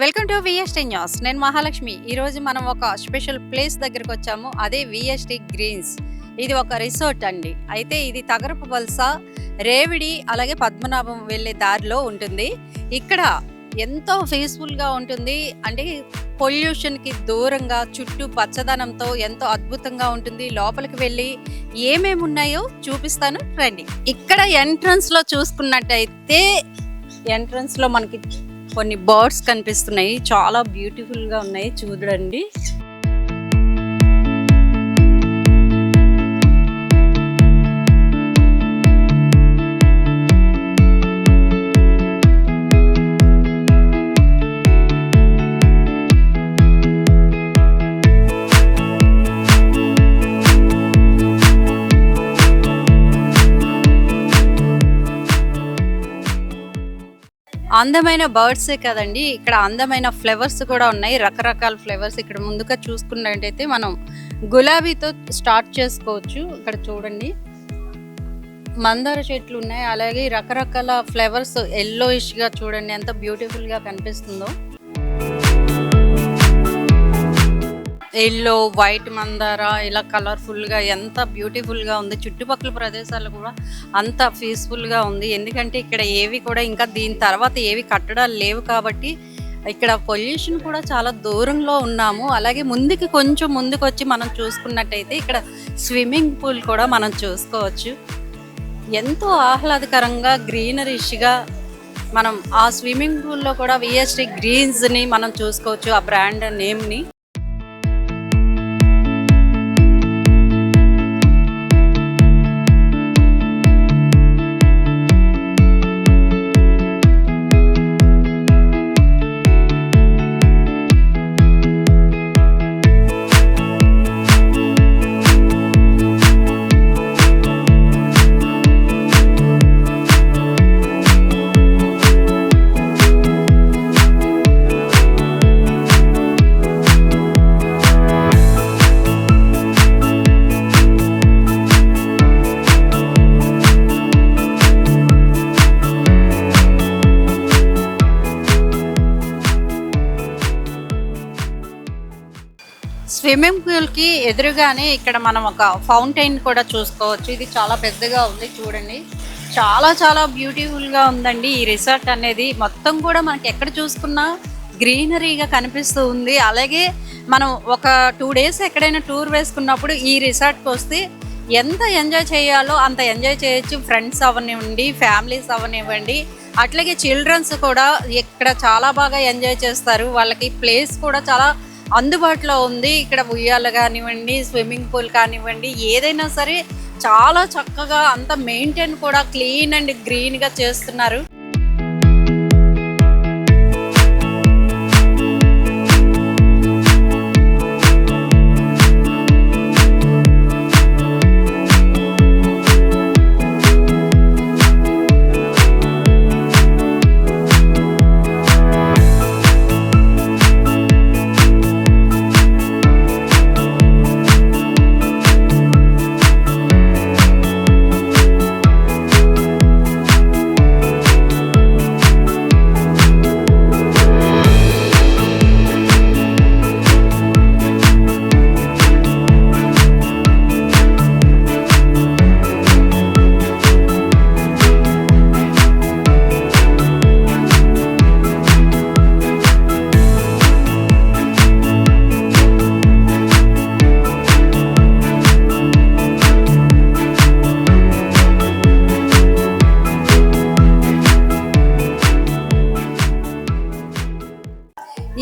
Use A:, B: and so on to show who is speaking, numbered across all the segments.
A: Welcome to VST news. నేను మహాలక్ష్మి. ఈరోజు మనం ఒక స్పెషల్ ప్లేస్ దగ్గరకు వచ్చాము. అదే విఎస్టీ గ్రీన్స్. ఇది ఒక రిసార్ట్ అండి. అయితే ఇది తగరపు వలస, రేవిడి అలాగే పద్మనాభం వెళ్ళే దారిలో ఉంటుంది. ఇక్కడ ఎంతో పీస్ఫుల్గా ఉంటుంది. అంటే పొల్యూషన్కి దూరంగా చుట్టూ పచ్చదనంతో ఎంతో అద్భుతంగా ఉంటుంది. లోపలికి వెళ్ళి ఏమేమి ఉన్నాయో చూపిస్తాను రండి. ఇక్కడ ఎంట్రన్స్లో చూసుకున్నట్టయితే ఎంట్రన్స్లో మనకి కొన్ని బర్డ్స్ కనిపిస్తున్నాయి. చాలా బ్యూటిఫుల్గా ఉన్నాయి, చూడండి. అందమైన బర్డ్సే కదండి, ఇక్కడ అందమైన ఫ్లవర్స్ కూడా ఉన్నాయి. రకరకాల ఫ్లవర్స్ ఇక్కడ ముందుగా చూసుకున్నట్టయితే మనం గులాబీతో స్టార్ట్ చేసుకోవచ్చు. ఇక్కడ చూడండి, మందార చెట్లు ఉన్నాయి. అలాగే రకరకాల ఫ్లవర్స్ ఎల్లోయిష్ గా చూడండి ఎంత బ్యూటిఫుల్ గా కనిపిస్తుందో. ఎల్లో, వైట్ మందార ఇలా కలర్ఫుల్గా ఎంత బ్యూటిఫుల్గా ఉంది. చుట్టుపక్కల ప్రదేశాలు కూడా అంత పీస్ఫుల్గా ఉంది. ఎందుకంటే ఇక్కడ ఏవి కూడా ఇంకా దీని తర్వాత ఏవి కట్టడాలు లేవు కాబట్టి ఇక్కడ పొల్యూషన్ కూడా చాలా దూరంలో ఉన్నాము. అలాగే కొంచెం ముందుకు వచ్చి మనం చూసుకున్నట్టయితే ఇక్కడ స్విమ్మింగ్ పూల్ కూడా మనం చూసుకోవచ్చు. ఎంతో ఆహ్లాదకరంగా గ్రీనరీష్గా మనం ఆ స్విమ్మింగ్ పూల్లో కూడా విఎస్టీ గ్రీన్స్ని మనం చూసుకోవచ్చు, ఆ బ్రాండ్ నేమ్ని. స్విమ్మింగ్ పూల్కి ఎదురుగానే ఇక్కడ మనం ఒక ఫౌంటైన్ కూడా చూసుకోవచ్చు. ఇది చాలా పెద్దగా ఉంది, చూడండి. చాలా చాలా బ్యూటిఫుల్గా ఉందండి ఈ రిసార్ట్ అనేది. మొత్తం కూడా మనకి ఎక్కడ చూసుకున్నా గ్రీనరీగా కనిపిస్తూ ఉంది. అలాగే మనం ఒక 2 days ఎక్కడైనా టూర్ వేసుకున్నప్పుడు ఈ రిసార్ట్కి వస్తే ఎంత ఎంజాయ్ చేయాలో అంత ఎంజాయ్ చేయొచ్చు. ఫ్రెండ్స్ అవనివ్వండి, ఫ్యామిలీస్ అవనివ్వండి, అట్లాగే చిల్డ్రన్స్ కూడా ఇక్కడ చాలా బాగా ఎంజాయ్ చేస్తారు. వాళ్ళకి ప్లేస్ కూడా చాలా అందుబాటులో ఉంది. ఇక్కడ ఉయ్యాల కానివ్వండి, స్విమ్మింగ్ పూల్ కానివ్వండి, ఏదైనా సరే చాలా చక్కగా అంత మెయింటైన్ కూడా క్లీన్ అండ్ గ్రీన్గా చేస్తున్నారు.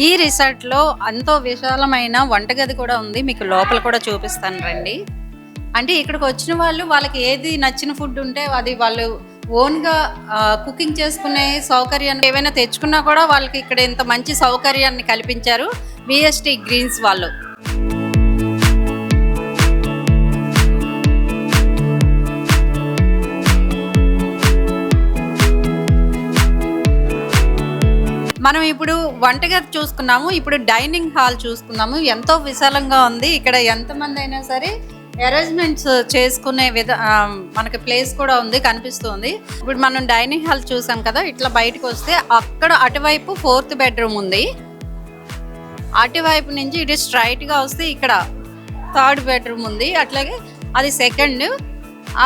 A: ఈ రిసార్ట్లో ఎంతో విశాలమైన వంటగది కూడా ఉంది. మీకు లోపల కూడా చూపిస్తాను రండి. అంటే ఇక్కడికి వచ్చిన వాళ్ళకి ఏది నచ్చిన ఫుడ్ ఉంటే అది వాళ్ళు ఓన్గా కుకింగ్ చేసుకునే సౌకర్యాన్ని ఏవైనా తెచ్చుకున్నా కూడా వాళ్ళకి ఇక్కడ ఇంత మంచి సౌకర్యాన్ని కల్పించారు విఎస్టీ గ్రీన్స్ వాళ్ళు. మనం ఇప్పుడు వంటగది చూసుకున్నాము. ఇప్పుడు డైనింగ్ హాల్ చూసుకున్నాము. ఎంతో విశాలంగా ఉంది. ఇక్కడ ఎంతమంది అయినా సరే అరేంజ్మెంట్స్ చేసుకునే మనకి ప్లేస్ కూడా ఉంది, కనిపిస్తుంది. ఇప్పుడు మనం డైనింగ్ హాల్ చూసాం కదా, ఇట్లా బయటకు వస్తే అక్కడ అటువైపు 4th బెడ్రూమ్ ఉంది. అటువైపు నుంచి ఇటు స్ట్రైట్గా వస్తే ఇక్కడ 3rd బెడ్రూమ్ ఉంది, అట్లాగే అది 2nd,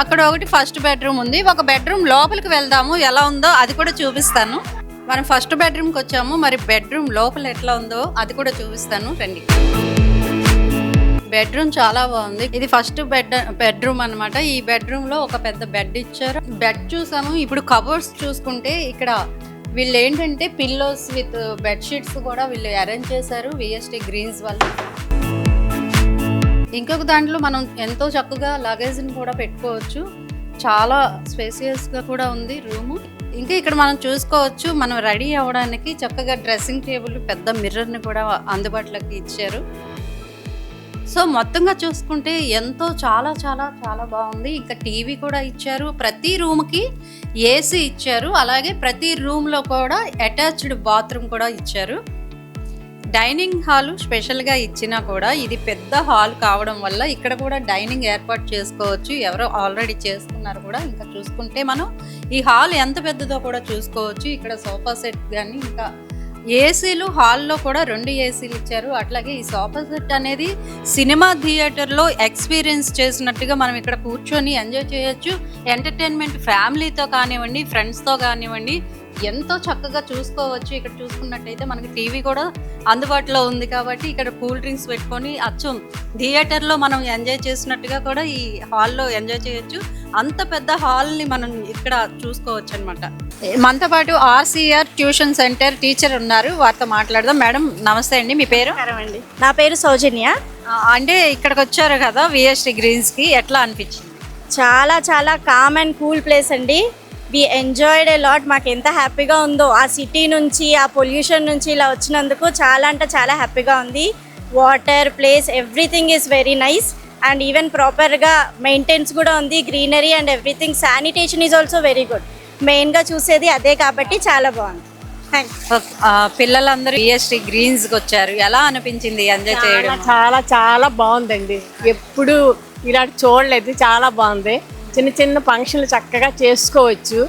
A: అక్కడ ఒకటి 1st బెడ్రూమ్ ఉంది. ఒక బెడ్రూమ్ లోపలికి వెళ్దాము, ఎలా ఉందో అది కూడా చూపిస్తాను. మనం 1st బెడ్రూమ్కి వచ్చాము, మరి బెడ్రూమ్ లోపల ఎట్లా ఉందో అది కూడా చూపిస్తాను రండి. బెడ్రూమ్ చాలా బాగుంది. ఇది 1st బెడ్రూమ్ అనమాట. ఈ బెడ్రూమ్ లో ఒక పెద్ద బెడ్ ఇచ్చారు. బెడ్ చూసాము. ఇప్పుడు కబోర్డ్స్ చూసుకుంటే ఇక్కడ వీళ్ళు ఏంటంటే పిల్లోస్ విత్ బెడ్షీట్స్ కూడా వీళ్ళు అరేంజ్ చేశారు విఎస్టీ గ్రీన్స్ వాళ్ళు. ఇంకొక దాంట్లో మనం ఎంతో చక్కగా లగేజ్ని కూడా పెట్టుకోవచ్చు. చాలా స్పేసియస్గా కూడా ఉంది రూము. ఇంకా ఇక్కడ మనం చూసుకోవచ్చు, మనం రెడీ అవ్వడానికి చక్కగా డ్రెస్సింగ్ టేబుల్, పెద్ద మిర్రర్ని కూడా అందుబాటులోకి ఇచ్చారు. సో మొత్తంగా చూసుకుంటే ఎంతో చాలా చాలా చాలా బాగుంది. ఇంకా టీవీ కూడా ఇచ్చారు. ప్రతి రూమ్కి ఏసీ ఇచ్చారు. అలాగే ప్రతి రూమ్లో కూడా అటాచ్డ్ బాత్రూమ్ కూడా ఇచ్చారు. డైనింగ్ హాల్ స్పెషల్గా ఇచ్చినా కూడా ఇది పెద్ద హాల్ కావడం వల్ల ఇక్కడ కూడా డైనింగ్ ఏర్పాటు చేసుకోవచ్చు. ఎవరో ఆల్రెడీ చేసుకున్నారు కూడా. ఇంకా చూసుకుంటే మనం ఈ హాల్ ఎంత పెద్దదో కూడా చూసుకోవచ్చు. ఇక్కడ సోఫా సెట్ కానీ ఇంకా ఏసీలు హాల్లో కూడా 2 ఏసీలు ఇచ్చారు. అట్లాగే ఈ సోఫా సెట్ అనేది సినిమా థియేటర్లో ఎక్స్పీరియన్స్ చేసినట్టుగా మనం ఇక్కడ కూర్చొని ఎంజాయ్ చేయొచ్చు. ఎంటర్టైన్మెంట్ ఫ్యామిలీతో కానివ్వండి, ఫ్రెండ్స్తో కానివ్వండి ఎంతో చక్కగా చూసుకోవచ్చు. ఇక్కడ చూసుకున్నట్టయితే మనకి టీవీ కూడా అందుబాటులో ఉంది కాబట్టి ఇక్కడ కూల్ డ్రింక్స్ పెట్టుకొని అచ్చం థియేటర్లో మనం ఎంజాయ్ చేసినట్టుగా కూడా ఈ హాల్లో ఎంజాయ్ చేయొచ్చు. అంత పెద్ద హాల్ని మనం ఇక్కడ చూసుకోవచ్చు అనమాట. మనతో పాటు ఆర్సీఆర్ ట్యూషన్ సెంటర్ టీచర్ ఉన్నారు, వారితో మాట్లాడదాం. మేడం నమస్తే అండి, మీ పేరు?
B: అండి, నా పేరు సౌజన్య.
A: అంటే ఇక్కడికి వచ్చారు కదా విఎస్టీ గ్రీన్స్కి, ఎట్లా అనిపించింది?
B: చాలా చాలా కామ్ అండ్ కూల్ ప్లేస్ అండి. We enjoyed a lot. మాకు ఎంత హ్యాపీగా ఉందో ఆ సిటీ నుంచి, ఆ పొల్యూషన్ నుంచి ఇలా వచ్చినందుకు చాలా అంటే చాలా హ్యాపీగా ఉంది. Water, place, everything is very nice and even ప్రాపర్గా మెయింటెన్స్ కూడా ఉంది. Greenery and everything. Sanitation is also very good. మెయిన్గా చూసేది అదే కాబట్టి చాలా బాగుంది.
A: పిల్లలందరూ విఎస్టీ గ్రీన్స్కి వచ్చారు, ఎలా అనిపించింది ఎంజాయ్ చేయడం?
C: చాలా చాలా బాగుందండి. ఎప్పుడు ఇలాంటి చూడలేదు. చాలా బాగుంది. చిన్న చిన్న ఫంక్షన్లు చక్కగా చేసుకోవచ్చు.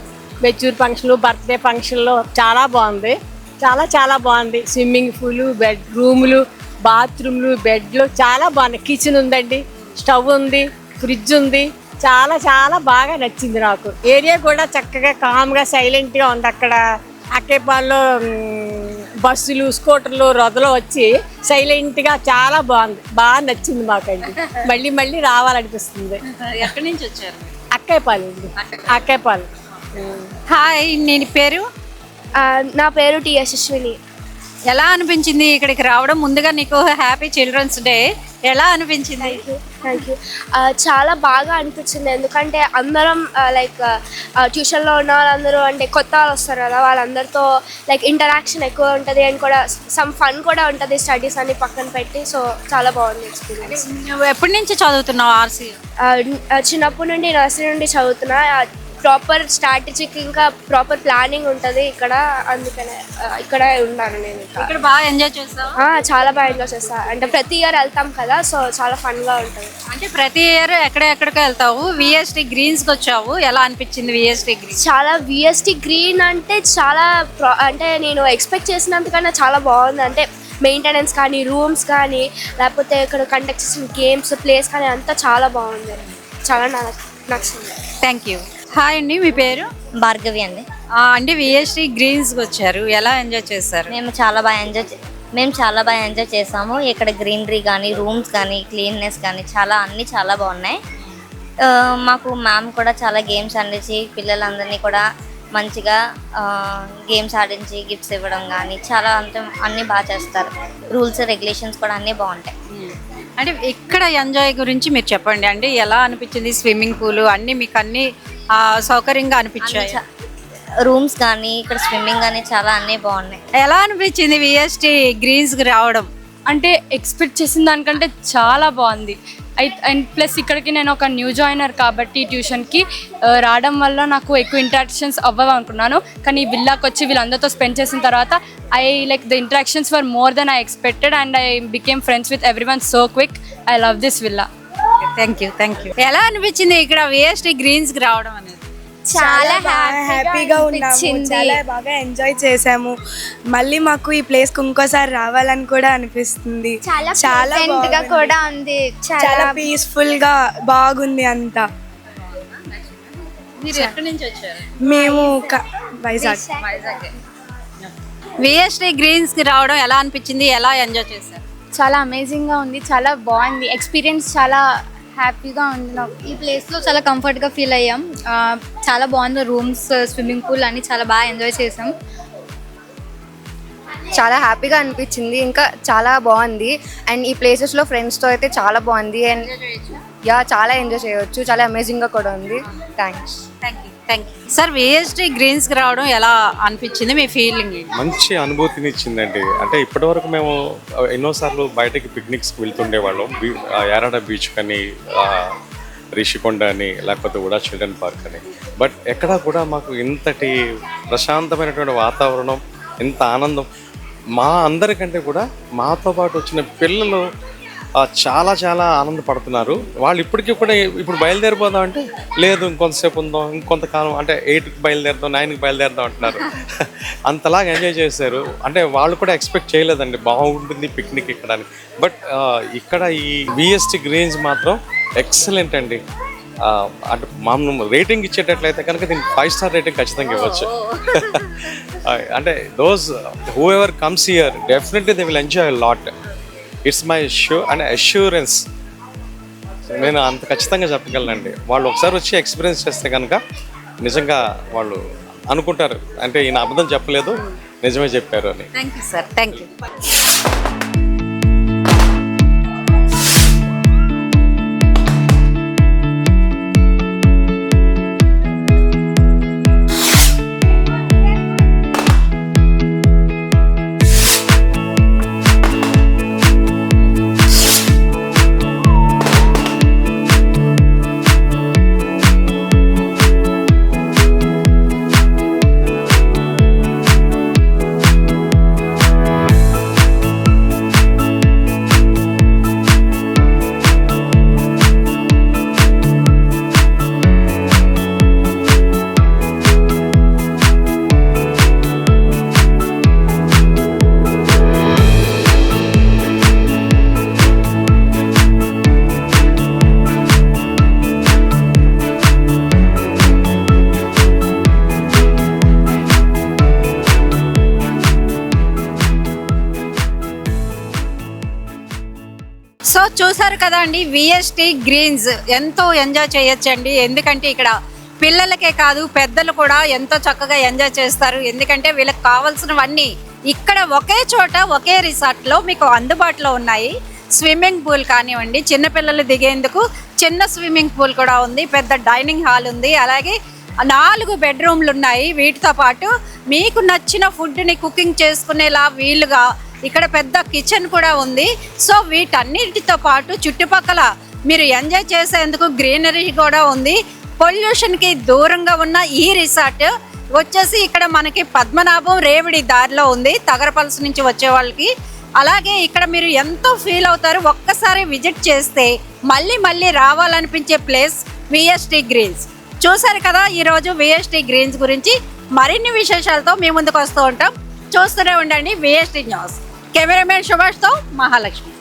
C: మెచ్యూర్ ఫంక్షన్లు, బర్త్డే ఫంక్షన్లు చాలా బాగుంది. చాలా చాలా బాగుంది. స్విమ్మింగ్ పూలు, బెడ్ రూములు, బాత్రూమ్లు, బెడ్లు చాలా బాగున్నాయి. కిచెన్ ఉందండి, స్టవ్ ఉంది, ఫ్రిడ్జ్ ఉంది. చాలా చాలా బాగా నచ్చింది నాకు. ఏరియా కూడా చక్కగా కామ్గా సైలెంట్గా ఉంది. అక్కడ అక్కేపాల్లో బస్సులు, స్కూటర్లు, రొదలు వచ్చి సైలెంట్గా చాలా బాగుంది. బాగా నచ్చింది మాకండి. మళ్ళీ మళ్ళీ రావాలనిపిస్తుంది.
A: ఎక్కడి నుంచి వచ్చారు?
C: అక్కేపాలు అండి, అక్కేపాలు.
A: హాయ్, నేను పేరు?
D: నా పేరు టి యశస్విని.
A: ఎలా అనిపించింది ఇక్కడికి రావడం? ముందుగా నీకు హ్యాపీ చిల్డ్రన్స్ డే. ఎలా అనిపించింది?
D: Thank you. చాలా బాగా అనిపించింది. ఎందుకంటే అందరం లైక్ ట్యూషన్లో ఉన్న వాళ్ళందరూ అంటే కొత్త వాళ్ళు వస్తారు కదా, వాళ్ళందరితో లైక్ ఇంటరాక్షన్ ఎక్కువ ఉంటుంది అండ్ కూడా సమ్ ఫన్ కూడా ఉంటుంది. స్టడీస్ అన్ని పక్కన పెట్టి. సో చాలా బాగుంది ఎక్స్పీరియన్స్.
A: నువ్వు ఎప్పటి నుంచి చదువుతున్నావు ఆర్సీ?
D: చిన్నప్పటి నుండి, నర్సరీ నుండి చదువుతున్నా. ప్రాపర్ స్ట్రాటజిక్ ఇంకా ప్రాపర్ ప్లానింగ్ ఉంటుంది ఇక్కడ. అందుకనే ఇక్కడ ఉన్నాను నేను.
A: ఇక్కడ బాగా ఎంజాయ్ చేస్తావు?
D: చాలా బాగా ఎంజాయ్ చేస్తా. అంటే ప్రతి ఇయర్ వెళ్తాం కదా, సో చాలా ఫన్గా ఉంటుంది.
A: అంటే ప్రతి ఇయర్ ఎక్కడెక్కడికి వెళ్తావు? విఎస్టీ గ్రీన్స్కి వచ్చావు, ఎలా అనిపించింది విఎస్టీ గ్రీన్స్?
D: చాలా విఎస్టీ గ్రీన్ అంటే చాలా అంటే నేను ఎక్స్పెక్ట్ చేసినందుకన్నా చాలా బాగుంది. అంటే మెయింటెనెన్స్ కానీ, రూమ్స్ కానీ, లేకపోతే ఇక్కడ కండక్ట్ చేసిన గేమ్స్, ప్లేస్ కానీ అంతా చాలా బాగుంది. చాలా నచ్చింది.
A: Thank you. హాయ్ అండి, మీ పేరు?
E: భార్గవి అండి.
A: అంటే విఎస్టీ గ్రీన్స్కి వచ్చారు, ఎలా ఎంజాయ్ చేశారు?
E: మేము చాలా బాగా ఎంజాయ్ చేసాము. ఇక్కడ గ్రీనరీ కానీ, రూమ్స్ కానీ, క్లీన్నెస్ కానీ అన్నీ చాలా బాగున్నాయి. మాకు మ్యామ్ కూడా చాలా గేమ్స్ ఆడించి పిల్లలందరినీ కూడా మంచిగా గేమ్స్ ఆడించి గిఫ్ట్స్ ఇవ్వడం కానీ చాలా అన్నీ బాగా చేస్తారు. రూల్స్, రెగ్యులేషన్స్ కూడా అన్నీ బాగుంటాయి.
A: అంటే ఇక్కడ ఎంజాయ్ గురించి మీరు చెప్పండి. అంటే ఎలా అనిపించింది? స్విమ్మింగ్ పూల్ అన్నీ మీకు అన్నీ సౌకర్యంగా అనిపించాయి?
E: రూమ్స్ కానీ, ఇక్కడ స్విమ్మింగ్ కానీ అన్నీ బాగున్నాయి.
A: ఎలా అనిపించింది విఎస్టీ గ్రీన్స్కి రావడం?
F: అంటే ఎక్స్పెక్ట్ చేసిన దానికంటే చాలా బాగుంది. అండ్ ప్లస్ ఇక్కడికి నేను ఒక న్యూ జాయినర్ కాబట్టి ట్యూషన్కి రావడం వల్ల నాకు ఎక్కువ ఇంటరాక్షన్స్ అవ్వవు అనుకున్నాను. కానీ ఈ విల్లాకి వచ్చి వీళ్ళందరితో స్పెండ్ చేసిన తర్వాత I like the interactions were more than I expected and I became friends with everyone so quick. I love this villa.
A: Thank you. ఎలా అనిపించింది ఇక్కడ విఎస్టీ గ్రీన్స్కి రావడం అనేది?
D: చాలా
G: హ్యాపీగా ఉన్నాము, చాలా బాగా ఎంజాయ్ చేసాము. మళ్ళీ మాకు ఈ ప్లేస్కి ఇంకోసారి రావాలని కూడా అనిపిస్తుంది. చాలా
D: కూడా ఉంది.
G: చాలా పీస్ఫుల్ గా బాగుంది అంతా.
A: మీరు ఎక్కడి నుంచి వచ్చారు?
G: మేము వైజాగ్.
A: విఎస్టీ గ్రీన్స్ కి రావడం ఎలా అనిపించింది, ఎలా ఎంజాయ్ చేశారు?
H: చాలా అమేజింగ్గా ఉంది, చాలా బాగుంది ఎక్స్పీరియన్స్, చాలా హ్యాపీగా ఉంది నాకు.
I: ఈ ప్లేస్లో చాలా కంఫర్ట్గా ఫీల్ అయ్యాం. చాలా బాగుంది, రూమ్స్, స్విమ్మింగ్ పూల్ అన్ని చాలా బాగా ఎంజాయ్ చేసాం.
J: చాలా హ్యాపీగా అనిపించింది, ఇంకా చాలా బాగుంది. అండ్ ఈ ప్లేసెస్లో ఫ్రెండ్స్తో అయితే చాలా బాగుంది. అండ్ చాలా ఎంజాయ్ చేయవచ్చు, చాలా అమేజింగ్గా కూడా ఉంది. Thanks.
A: Thank you sir. VST Greens కి రావడం ఎలా అనిపించింది, మీ ఫీలింగ్?
K: మంచి అనుభూతిని ఇచ్చిందండి. అంటే ఇప్పటివరకు మేము ఎన్నోసార్లు బయటకి పిక్నిక్స్కి వెళ్తుండేవాళ్ళం. యారాడ బీచ్ అని, రిషికొండ అని, లేకపోతే ఉడా చిల్డ్రన్ పార్క్ అని. బట్ ఎక్కడా కూడా మాకు ఇంతటి ప్రశాంతమైనటువంటి వాతావరణం, ఇంత ఆనందం, మా అందరికంటే కూడా మాతో పాటు వచ్చిన పిల్లలు చాలా చాలా ఆనందపడుతున్నారు. వాళ్ళు ఇప్పటికీ కూడా ఇప్పుడు బయలుదేరిపోదాం అంటే లేదు ఇంకొంతసేపు ఉందాం, ఇంకొంతకాలం, అంటే 8కి బయలుదేరుదాం, 9కి బయలుదేరుదాం అంటున్నారు. అంతలాగా ఎంజాయ్ చేశారు. అంటే వాళ్ళు కూడా ఎక్స్పెక్ట్ చేయలేదండి బాగుంటుంది పిక్నిక్ ఇక్కడ అని. బట్ ఇక్కడ ఈ విఎస్టీ గ్రీన్స్ మాత్రం ఎక్సలెంట్ అండి. అంటే మనం రేటింగ్ ఇచ్చేటట్లయితే కనుక దీనికి 5 స్టార్ రేటింగ్ ఖచ్చితంగా ఇవ్వచ్చు. అంటే those who ever comes here definitely they will enjoy lot. It's my assurance. నేను అంత ఖచ్చితంగా చెప్పగలనండి. వాళ్ళు ఒకసారి వచ్చి ఎక్స్పీరియన్స్ చేస్తే కనుక నిజంగా వాళ్ళు అనుకుంటారు, అంటే ఈయన అబద్ధం చెప్పలేదు, నిజమే చెప్పారు అని.
A: Thank you sir. Thank you. So చూసారు కదా అండి, విఎస్టీ గ్రీన్స్ ఎంతో ఎంజాయ్ చేయొచ్చండి. ఎందుకంటే ఇక్కడ పిల్లలకే కాదు పెద్దలు కూడా ఎంతో చక్కగా ఎంజాయ్ చేస్తారు. ఎందుకంటే వీళ్ళకి కావాల్సినవన్నీ ఇక్కడ ఒకే చోట ఒకే రిసార్ట్లో మీకు అందుబాటులో ఉన్నాయి. స్విమ్మింగ్ పూల్ కానివ్వండి, చిన్నపిల్లలు దిగేందుకు చిన్న స్విమ్మింగ్ పూల్ కూడా ఉంది, పెద్ద డైనింగ్ హాల్ ఉంది, అలాగే 4 బెడ్రూమ్లు ఉన్నాయి. వీటితో పాటు మీకు నచ్చిన ఫుడ్ని కుకింగ్ చేసుకునేలా వీలుగా ఇక్కడ పెద్ద కిచెన్ కూడా ఉంది. సో వీటన్నిటితో పాటు చుట్టుపక్కల మీరు ఎంజాయ్ చేసేందుకు గ్రీనరీ కూడా ఉంది. పొల్యూషన్కి దూరంగా ఉన్న ఈ రిసార్ట్ వచ్చేసి ఇక్కడ మనకి పద్మనాభం రేవిడి దారిలో ఉంది, తగరపల్స్ నుంచి వచ్చే వాళ్ళకి. అలాగే ఇక్కడ మీరు ఎంతో ఫీల్ అవుతారు. ఒక్కసారి విజిట్ చేస్తే మళ్ళీ మళ్ళీ రావాలనిపించే ప్లేస్ విఎస్టీ గ్రీన్స్. చూసారు కదా ఈరోజు విఎస్టీ గ్రీన్స్ గురించి మరిన్ని విశేషాలతో మీ ముందుకు వస్తూ ఉంటాం. చూస్తూనే ఉండండి విఎస్టీ న్యూస్. కెమెరామెన్ సుభాష్తో మహాలక్ష్మి.